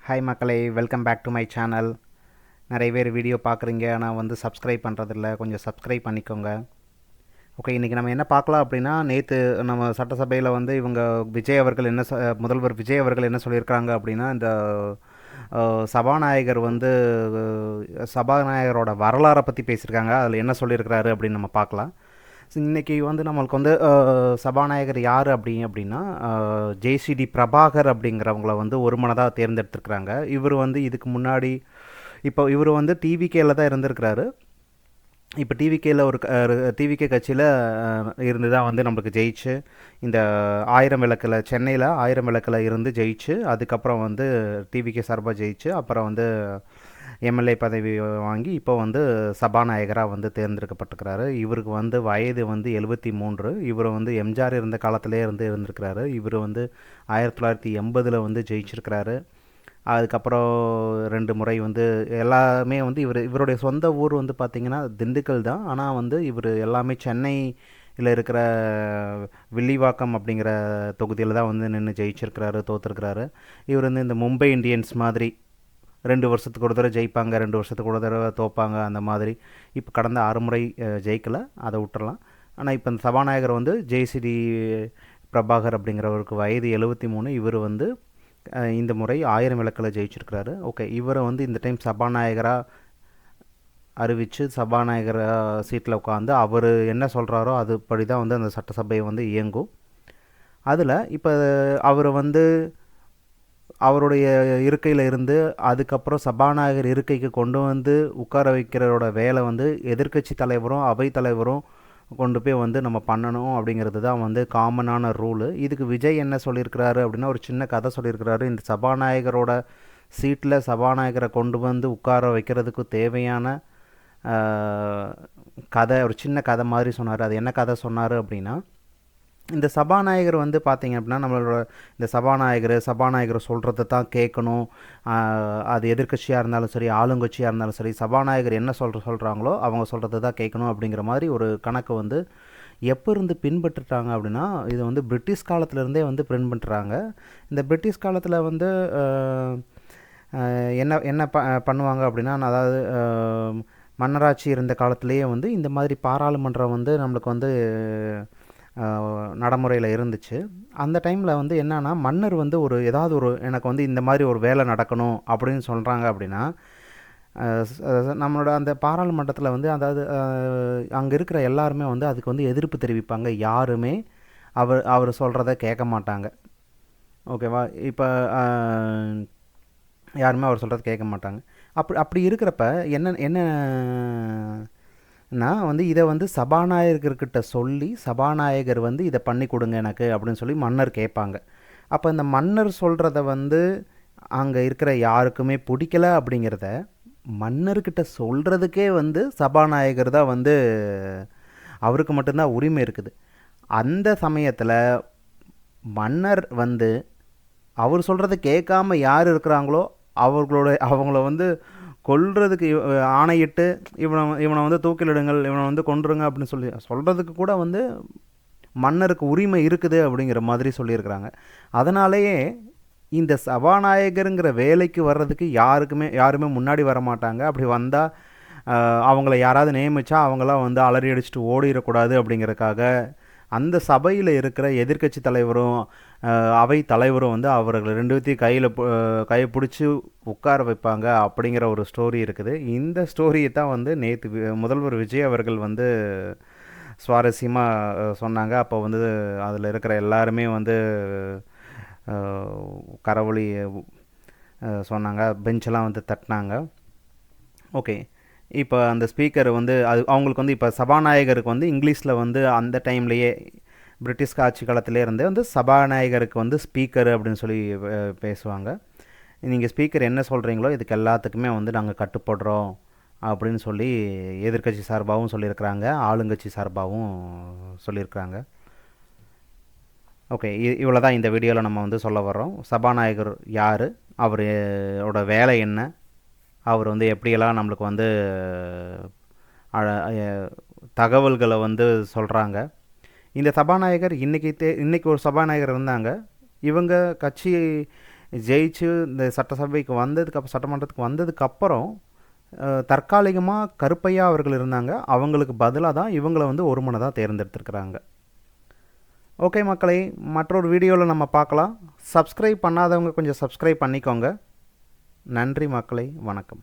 Hi மக்களே, welcome back to my channel. நிறைய பேர் வீடியோ பார்க்குறீங்க, ஆனால் வந்து சப்ஸ்கிரைப் பண்ணுறதில்ல. கொஞ்சம் சப்ஸ்கிரைப் பண்ணிக்கோங்க. ஓகே, இன்றைக்கி நம்ம என்ன பார்க்கலாம் அப்படின்னா, நேற்று நம்ம சட்டசபையில் வந்து இவங்க விஜய் அவர்கள் முதல்வர் விஜய் அவர்கள் என்ன சொல்லியிருக்காங்க அப்படின்னா, இந்த சபாநாயகர் வந்து சபாநாயகரோட வரலாறை பற்றி பேசியிருக்காங்க. அதில் என்ன சொல்லியிருக்கிறாரு அப்படின்னு நம்ம பார்க்கலாம். இன்றைக்கி வந்து நம்மளுக்கு வந்து சபாநாயகர் யார் அப்படின்னா ஜேசிடி பிரபாகர் அப்படிங்கிறவங்கள வந்து ஒரு மனதாக தேர்ந்தெடுத்திருக்கிறாங்க. இவர் வந்து இதுக்கு முன்னாடி இப்போ இவர் வந்து டிவிகேல தான் இருந்திருக்கிறாரு. இப்போ டிவிகேல டிவிகே கட்சியில் இருந்து தான் வந்து நம்மளுக்கு ஜெயிச்சு இந்த 1000 விளக்கில் சென்னையில் 1000 விளக்கில் இருந்து ஜெயிச்சு, அதுக்கப்புறம் வந்து டிவிகே சார்பாக ஜெயிச்சு, அப்புறம் வந்து எம்எல்ஏ பதவி வாங்கி இப்போ வந்து சபாநாயகராக வந்து தேர்ந்தெடுக்கப்பட்டிருக்கிறாரு. இவருக்கு வந்து வயது வந்து 73. இவர் வந்து எம்ஜிஆர் இருந்த காலத்திலே இருந்திருக்கிறாரு. இவர் வந்து 1980 வந்து ஜெயிச்சிருக்கிறாரு. அதுக்கப்புறம் 2 முறை வந்து எல்லாமே வந்து இவருடைய சொந்த ஊர் வந்து பார்த்திங்கன்னா திண்டுக்கல் தான். ஆனால் வந்து இவர் எல்லாமே சென்னையில் இருக்கிற வில்லிவாக்கம் அப்படிங்கிற தொகுதியில் தான் வந்து நின்று ஜெயிச்சிருக்கிறாரு, தோற்றுருக்கிறாரு. இவர் வந்து இந்த மும்பை இந்தியன்ஸ் மாதிரி 2 வருஷத்துக்கு ஒரு தடவை ஜெயிப்பாங்க, 2 வருஷத்துக்கு ஒரு தடவை தோப்பாங்க, அந்த மாதிரி. இப்போ கடந்த 6 முறை ஜெயிக்கலை, அதை விட்டுறலாம். ஆனால் இப்போ இந்த சபாநாயகர் வந்து ஜேசிடி பிரபாகர் அப்படிங்கிறவருக்கு வயது 73. இவர் வந்து இந்த முறை 1000 விளக்கில் ஜெயிச்சிருக்கிறாரு. ஓகே, இவரை வந்து இந்த டைம் சபாநாயகராக அறிவித்து சபாநாயகர் சீட்டில் உட்காந்து அவர் என்ன சொல்கிறாரோ அதுபடி தான் வந்து அந்த சட்டசபையை வந்து இயங்கும். அதில் இப்போ அவர் வந்து அவருடைய இருக்கையில் இருந்து அதுக்கப்புறம் சபாநாயகர் இருக்கைக்கு கொண்டு வந்து உட்கார வைக்கிறதோட வேலை வந்து எதிர்க்கட்சி தலைவரும் அவை தலைவரும் கொண்டு போய் வந்து நம்ம பண்ணணும் அப்படிங்கிறது தான் வந்து காமனான ரூலு. இதுக்கு விஜய் என்ன சொல்லியிருக்கிறாரு அப்படின்னா, ஒரு சின்ன கதை சொல்லியிருக்கிறாரு. இந்த சபாநாயகரோட சீட்டில் சபாநாயகரை கொண்டு வந்து உட்கார வைக்கிறதுக்கு தேவையான கதை, ஒரு சின்ன கதை மாதிரி சொன்னார். அது என்ன கதை சொன்னார் அப்படின்னா, இந்த சபாநாயகர் வந்து பார்த்திங்க அப்படின்னா நம்மளோட இந்த சபாநாயகர் சொல்கிறத தான் கேட்கணும். அது எதிர்க்கட்சியாக இருந்தாலும் சரி, ஆளுங்கட்சியாக இருந்தாலும் சரி, சபாநாயகர் என்ன சொல்கிறாங்களோ அவங்க சொல்கிறத தான் கேட்கணும் அப்படிங்கிற மாதிரி ஒரு கணக்கு வந்து எப்போ இருந்து பின்பற்றுறாங்க அப்படின்னா, இது வந்து பிரிட்டிஷ் காலத்திலேருந்தே வந்து பின்பற்றுறாங்க. இந்த பிரிட்டிஷ் காலத்தில் வந்து என்ன என்ன பண்ணுவாங்க அப்படின்னா, அதாவது மன்னராட்சி இருந்த காலத்திலேயே வந்து இந்த மாதிரி பாராளுமன்றம் வந்து நம்மளுக்கு வந்து நடைமுறையில் இருந்துச்சு. அந்த டைமில் வந்து என்னன்னா, மன்னர் வந்து ஏதாவது எனக்கு வந்து இந்த மாதிரி ஒரு வேலை நடக்கணும் அப்படின்னு சொல்கிறாங்க அப்படின்னா, நம்மளோட அந்த பாராளுமன்றத்தில் வந்து அதாவது அங்கே இருக்கிற எல்லாருமே வந்து அதுக்கு வந்து எதிர்ப்பு தெரிவிப்பாங்க. யாருமே அவர் சொல்கிறத கேட்க மாட்டாங்க. ஓகேவா? இப்போ யாருமே அவர் சொல்கிறத கேட்க மாட்டாங்க. அப்படி இருக்கிறப்ப என்ன வந்து இதை வந்து சபாநாயகர்கிட்ட சொல்லி சபாநாயகர் வந்து இதை பண்ணி கொடுங்க எனக்கு அப்படின்னு சொல்லி மன்னர் கேட்பாங்க. அப்போ இந்த மன்னர் சொல்கிறத வந்து அங்கே இருக்கிற யாருக்குமே பிடிக்கல அப்படிங்கிறத மன்னர்கிட்ட சொல்கிறதுக்கே வந்து சபாநாயகர் தான் வந்து அவருக்கு மட்டும்தான் உரிமை இருக்குது. அந்த சமயத்தில் மன்னர் வந்து அவர் சொல்கிறத கேட்காம யார் இருக்கிறாங்களோ அவங்கள வந்து கொல்றதுக்கு ஆணையிட்டு இவனை வந்து தூக்கிலிடுங்கள், இவனை வந்து கொன்றுங்க அப்படின்னு சொல்கிறதுக்கு கூட வந்து மன்னருக்கு உரிமை இருக்குது அப்படிங்கிற மாதிரி சொல்லியிருக்கிறாங்க. அதனாலேயே இந்த சபாநாயகருங்கிற வேலைக்கு வர்றதுக்கு யாருமே முன்னாடி வர மாட்டாங்க. அப்படி வந்தால் அவங்கள யாராவது நியமித்தா அவங்களாம் வந்து அலறி அடிச்சுட்டு ஓடிடக்கூடாது அப்படிங்கிறதுக்காக அந்த சபையில் இருக்கிற எதிர்க்கட்சி தலைவரும் அவை தலைவரும் வந்து அவர்கள் 2 பேத்தையும் கையை பிடிச்சி உட்கார வைப்பாங்க அப்படிங்கிற ஒரு ஸ்டோரி இருக்குது. இந்த ஸ்டோரியை தான் வந்து நேற்று முதல்வர் விஜய் அவர்கள் வந்து சுவாரஸ்யமாக சொன்னாங்க. அப்போ வந்து அதில் இருக்கிற எல்லாருமே வந்து கரவொலி சொன்னாங்க, பெஞ்செல்லாம் வந்து தட்டினாங்க. ஓகே, இப்போ அந்த ஸ்பீக்கர் வந்து அவங்களுக்கு வந்து இப்போ சபாநாயகருக்கு வந்து இங்கிலீஷில் வந்து அந்த டைம்லேயே பிரிட்டிஷ் ஆட்சி காலத்திலே இருந்தே வந்து சபாநாயகருக்கு வந்து ஸ்பீக்கர் அப்படின்னு சொல்லி பேசுவாங்க. நீங்கள் ஸ்பீக்கர் என்ன சொல்கிறீங்களோ இதுக்கு எல்லாத்துக்குமே வந்து நாங்கள் கட்டுப்படுறோம் அப்படின்னு சொல்லி எதிர்க்கட்சி சார்பாகவும் சொல்லியிருக்கிறாங்க, ஆளுங்கட்சி சார்பாகவும் சொல்லியிருக்கிறாங்க. ஓகே, இவ்வளோ தான் இந்த வீடியோவில் நம்ம வந்து சொல்ல வர்றோம். சபாநாயகர் யார், அவரோட வேலை என்ன, அவர் வந்து எப்படியெல்லாம் நம்மளுக்கு வந்து தகவல்களை வந்து சொல்கிறாங்க. இந்த சபாநாயகர் இன்றைக்கி ஒரு சபாநாயகர் இருந்தாங்க. இவங்க கட்சி ஜெயிச்சு இந்த சட்டமன்றத்துக்கு வந்ததுக்கப்புறம் தற்காலிகமாக கருப்பையா அவர்கள் இருந்தாங்க. அவங்களுக்கு பதிலாக தான் இவங்களை வந்து ஒருமனதாக தேர்ந்தெடுத்திருக்கிறாங்க. ஓகே மக்களே, மற்றொரு வீடியோவில் நம்ம பார்க்கலாம். சப்ஸ்கிரைப் பண்ணாதவங்க கொஞ்சம் சப்ஸ்கிரைப் பண்ணிக்கோங்க. நன்றி மக்களே, வணக்கம்.